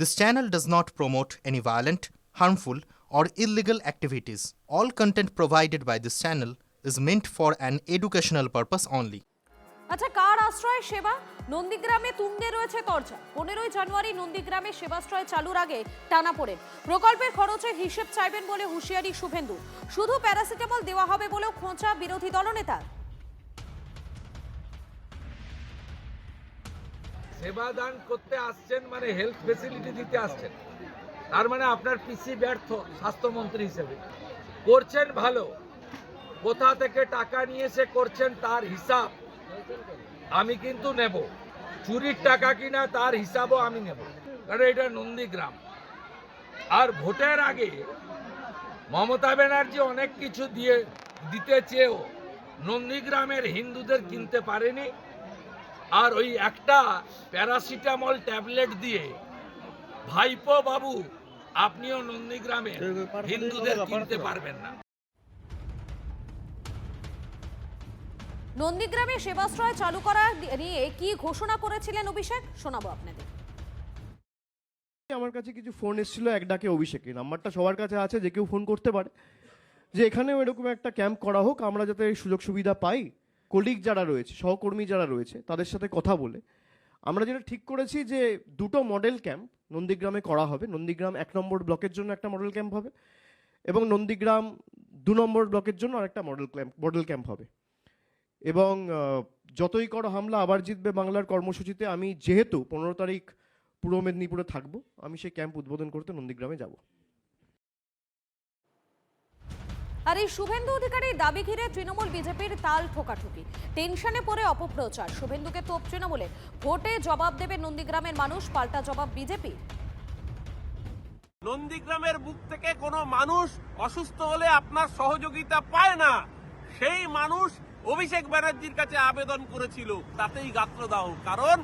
This channel does not promote any violent, harmful, or illegal activities. All content provided by this channel is meant for an educational purpose only. আচ্ছা, কার আশ্রয় সেবা? নন্দীগ্রামে তুঙ্গে রয়েছে তরজা। 15ই জানুয়ারি নন্দীগ্রামে সেবাশ্রয় চালুর আগে টানাপোড়েন। প্রকল্পের খরচের হিসেব চাইবেন বলে হুঁশিয়ারি শুভেন্দু। শুধু প্যারাসিটামল দেওয়া হবে বলেও খোঁচা বিরোধী দলনেতার। সেবা দান করতে আসছেন মানে হেলথ ফেসিলিটি দিতে আসছেন, তার মানে আপনার পিসি ব্যর্থ স্বাস্থ্যমন্ত্রী হিসেবে। করছেন ভালো, কোথা থেকে টাকা নিয়ে এসে করছেন তার হিসাব আমি কিন্তু নেব। চুরির টাকা কিনা তার হিসাবও আমি নেব, কারণ এটা নন্দীগ্রাম। আর ভোটের আগে মমতা ব্যানার্জি অনেক কিছু দিতে চেয়েও নন্দীগ্রামের হিন্দুদের কিনতে পারেনি। আর ওই একটা প্যারাসিটামল ট্যাবলেট দিয়ে ভাইপো বাবু আপনিও নন্দীগ্রামের হিন্দুদের কিনতে পারবেন না। নন্দীগ্রামে সেবাশ্রয় চালু করা নিয়ে কি ঘোষণা করেছিলেন অভিষেক, শোনাবো আপনাদের। আমার কাছে কিছু ফোন এসেছিল এক ডাকে অভিষেকের নাম্বারটা সবার কাছে আছে, যে কেউ ফোন করতে পারে, যে এখানেও এরকম একটা ক্যাম্প করা হোক, আমরা যাতে সুযোগ সুবিধা পাই, কলিগ যারা রয়েছে, সহকর্মী যারা রয়েছে তাদের সাথে কথা বলে আমরা যেটা ঠিক করেছি যে দুটো মডেল ক্যাম্প নন্দীগ্রামে করা হবে। নন্দীগ্রাম 1 নম্বর ব্লকের জন্য একটা মডেল ক্যাম্প হবে এবং নন্দীগ্রাম 2 নম্বর ব্লকের জন্য আরেকটা মডেল ক্যাম্প হবে। এবং যতই করো হামলা আবার জিতবে বাংলার কর্মসূচিতে আমি যেহেতু 15 তারিখ পূর্ব মেদিনীপুরে থাকবো, আমি সেই ক্যাম্প উদ্বোধন করতে নন্দীগ্রামে যাব। আর এই শুভেন্দু অধিকারীর দাবি ঘিরে তৃণমূল বিজেপির তাল ঠোকাঠুকি, টেনশনে পড়ে অপপ্রচার। শুভেন্দুকে তোপ তৃণমূলের, ভোটে জবাব দেবে নন্দীগ্রামের মানুষ, পাল্টা জবাব বিজেপি। নন্দীগ্রামের বুক থেকে কোনো মানুষ অসুস্থ হলে আপনার সহযোগিতা পায় না, সেই মানুষ অভিষেক ব্যানার্জির কাছে আবেদন করেছিল, তাতেই গাত্রদাহ। কারণ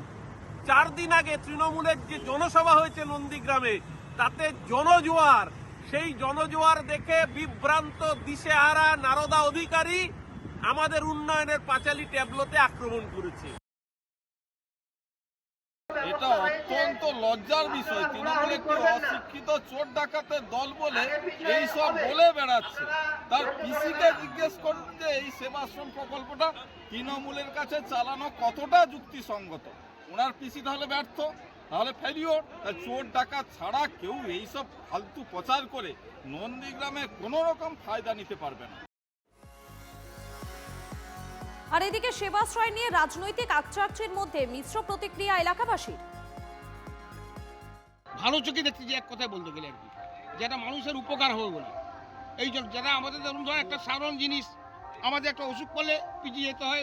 4 দিন আগে তৃণমূলের যে জনসভা হয়েছে নন্দীগ্রামে, তাতে জনজোয়ার, সেই জনজোয়ার দেখে বিভ্রান্ত দিশেহারা নারদা অধিকারী আমাদের উন্নয়নের পাঁচালী ট্যাবলোতে আক্রমণ করেছে। এটা অত্যন্ত লজ্জার বিষয়। তৃণমূল একটি অশিক্ষিত চোর ডাকাতের দল বলে এই সব বলে বেড়াচ্ছে। তার পিসিকে জিজ্ঞেস করুন যে এই সেবাশ্রম প্রকল্পটা তৃণমূলের কাছে চালানো কতটা যুক্তিসঙ্গত। ওনার পিসি তাহলে ব্যর্থ, তাহলে ফেলিওর। চোর ডাকাত ছাড়া কেউ এইসব ফালতু প্রচার করে নন্দীগ্রামে কোনো রকম ফায়দা নিতে পারবে না। আর এদিকে সেবাশ্রয় নিয়ে রাজনৈতিক আকচাকচির মধ্যে মিশ্র প্রতিক্রিয়া এলাকাবাসীর। ভালো চোখে দেখতে, যে এক কথায় বলতে গেলে আর কি, যেটা মানুষের উপকার হবে বলে। এই জন্য যারা আমাদের ধরুন একটা সাধারণ জিনিস, আমাদের একটা অসুখ করলে পিজি যেতে হয়,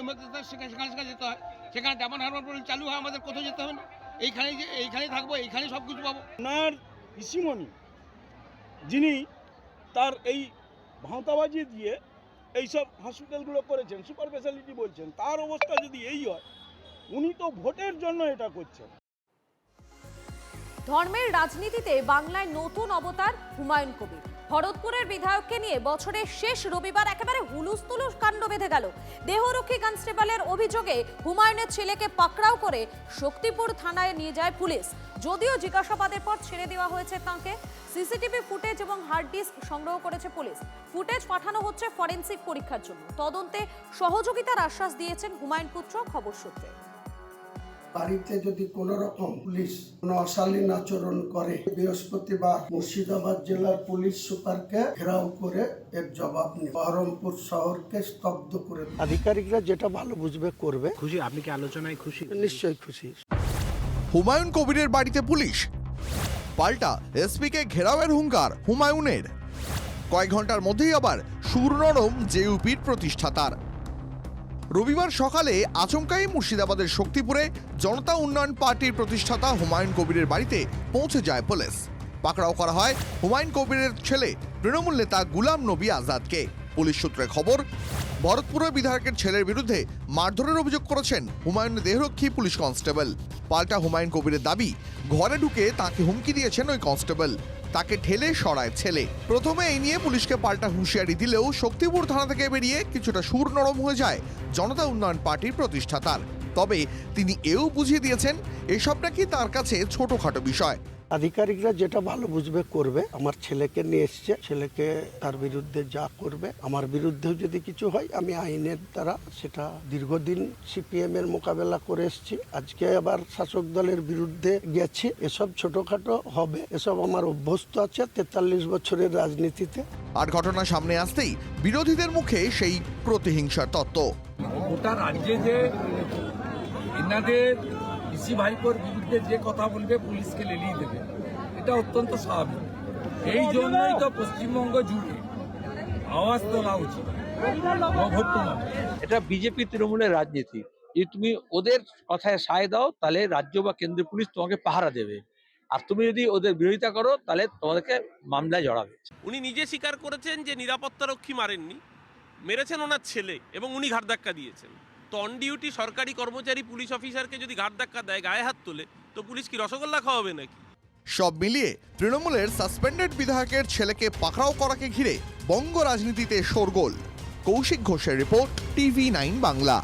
সেখানে যেতে হয়, সেখানে ডাবল হারবার পরে চালু হয়, আমাদের কোথাও যেতে হবে না, এইখানেই থাকবো, এইখানেই সব কিছু পাবো। ওনার পিসিমণি যিনি তার এই ভাঁওতাবাজি দিয়ে এইসব হসপিটালগুলো করেছেন, সুপার স্পেশালিটি বলছেন, তার অবস্থা যদি এই হয়, উনি তো ভোটের জন্য এটা করছেন। ধর্মের রাজনীতিতে বাংলায় নতুন অবতার হুমায়ুন কবির। ভরতপুরের বিধায়ককে নিয়ে বছরের শেষ রবিবার একেবারে হুলুস্থুলুস কাণ্ড বেঁধে গেল। দেহরক্ষী কনস্টেবলের অভিযোগে হুমায়ুনের ছেলেকে পাকড়াও করে শক্তিপুর থানায় নিয়ে যায় পুলিশ। যদিও জিজ্ঞাসাবাদের পর ছেড়ে দেওয়া হয়েছে তাঁকে। সিসিটিভি ফুটেজ এবং হার্ড ডিস্ক সংগ্রহ করেছে পুলিশ। ফুটেজ পাঠানো হচ্ছে ফরেনসিক পরীক্ষার জন্য। তদন্তে সহযোগিতার আশ্বাস দিয়েছেন হুমায়ুন পুত্র খবর সূত্রে। বাড়িতে যদি কোনো রকম পুলিশ কোনো অশালীন আচরণ করে, বৃহস্পতিবার মুর্শিদাবাদ জেলার পুলিশ সুপারকে ঘেরাও করে এর জবাব নিয়ে বহরমপুর শহরকে স্তব্ধ করে। আধিকারিকরা যেটা ভালো বুঝবে করবে। খুশি? আপনি কি আলোচনায় খুশি? নিশ্চয়ই খুশি। হুমায়ুন কবিরের বাড়িতে পুলিশ, পাল্টা এসপিকে ঘেরাওয়ের হুঙ্কার হুমায়ুনের। কয়েক ঘন্টার মধ্যেই আবার সুর নরম জেইউপির প্রতিষ্ঠাতার। রবিবার সকালে আচমকাই মুর্শিদাবাদের শক্তিপুরে জনতা উন্নয়ন পার্টির প্রতিষ্ঠাতা হুমায়ুন কবিরের বাড়িতে পৌঁছে যায় পুলিশ। পাকড়াও করা হয় হুমায়ুন কবিরের ছেলে তৃণমূল নেতা গুলাম নবী আজাদকে। পুলিশ সূত্রে খবর, ভরতপুরের বিধায়কের ছেলের বিরুদ্ধে মারধরের অভিযোগ করেছেন হুমায়ুনের দেহরক্ষী পুলিশ কনস্টেবল। পাল্টা হুমায়ুন কবিরের দাবি, ঘরে ঢুকে তাকে হুমকি দিয়েছেন ওই কনস্টেবল, তাকে ঠেলে সরায় ছেলে। প্রথমে এই নিয়ে পুলিশকে পাল্টা হুঁশিয়ারি দিলেও শক্তিপুর থানা থেকে বেরিয়ে কিছুটা সুর নরম হয়ে যায় জনতা উন্নয়ন পার্টির প্রতিষ্ঠাতার। তবে তিনি এও বুঝিয়ে দিয়েছেন এসব নাকি তার কাছে ছোটখাটো বিষয়। আধিকারিকরা যেটা ভালো বুঝবে করবে। আমার ছেলেকে নিয়ে এসছে, ছেলেকে তার বিরুদ্ধে যা করবে, আমার বিরুদ্ধেও যদি কিছু হয় আমি আইনের দ্বারা সেটা দীর্ঘদিন সিপিএম এর মোকাবেলা করে এসেছি, আজকে আবার শাসক দলের বিরুদ্ধে গেছি। এসব ছোটখাটো হবে, এসব আমার অভ্যস্ত আছে 43 বছরের রাজনীতিতে। আর ঘটনা সামনে আসতেই বিরোধীদের মুখে সেই প্রতিহিংসার তত্ত্ব। গোটা রাজ্যে যে এনাদের পিসি ভাইপোর বিরুদ্ধে যে কথা বলবে পুলিশকে লেলিয়ে দেবে, এটা অত্যন্ত স্বাভাবিক। এই জন্যই তো পশ্চিমবঙ্গ জুড়ে আওয়াজ তোলা উচিত। এটা বিজেপি তৃণমূলের রাজনীতি। যদি তুমি ওদের কথায় সায় দাও তাহলে রাজ্য বা কেন্দ্রীয় পুলিশ তোমাকে পাহারা দেবে, আর তুমি যদি ওদের বিরোধিতা করো তাহলে তোমাদেরকে মামলায় জড়াবে। উনি নিজে স্বীকার করেছেন যে নিরাপত্তারক্ষী মারেননি, মেরেছেন ওনার ছেলে এবং উনি ঘাট ধাক্কা দিয়েছেন। তো অন ডিউটি সরকারি কর্মচারী পুলিশ অফিসারকে যদি ঘাট ধাক্কা দেয়, গায়ে হাত তোলে, তো পুলিশ কি রসগোল্লা খাওয়াবে নাকি? সব মিলিয়ে তৃণমূলের সাসপেন্ডেড বিধায়কের ছেলেকে পাকড়াও করাকে ঘিরে বঙ্গ রাজনীতিতে শোরগোল। কৌশিক ঘোষের রিপোর্ট, TV9 বাংলা।